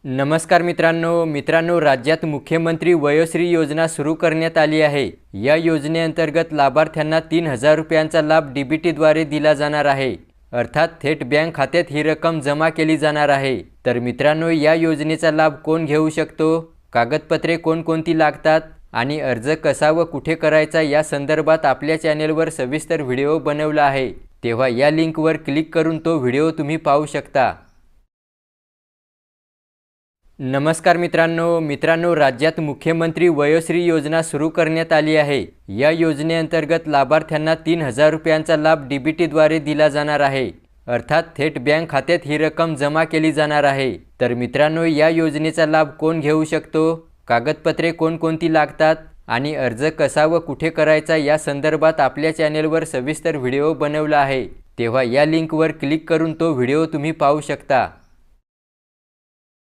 नमस्कार मित्रांनो राज्यात मुख्यमंत्री वयोश्री योजना सुरू करण्यात आली आहे। या योजनेअंतर्गत लाभार्थ्यांना 3000 रुपयांचा लाभ डीबीटीद्वारे दिला जाणार आहे। अर्थात थेट बँक खात्यात ही रक्कम जमा केली जाणार आहे। तर मित्रांनो, या योजनेचा लाभ कोण घेऊ शकतो, कागदपत्रे कोणकोणती लागतात आणि अर्ज कसा व कुठे करायचा या संदर्भात आपल्या चॅनेलवर सविस्तर व्हिडिओ बनवला आहे। तेव्हा या लिंकवर क्लिक करून तो व्हिडिओ तुम्ही पाहू शकता। नमस्कार मित्रांनो राज्यात मुख्यमंत्री वयोश्री योजना सुरू करण्यात आली आहे। या योजनेअंतर्गत लाभार्थ्यांना 3000 रुपयांचा लाभ डीबीटीद्वारे दिला जाणार आहे। अर्थात थेट बँक खात्यात ही रक्कम जमा केली जाणार आहे। तर मित्रांनो, या योजनेचा लाभ कोण घेऊ शकतो, कागदपत्रे कोणकोणती लागतात आणि अर्ज कसा व कुठे करायचा या संदर्भात आपल्या चॅनेलवर सविस्तर व्हिडिओ बनवला आहे। तेव्हा या लिंकवर क्लिक करून तो व्हिडिओ तुम्ही पाहू शकता।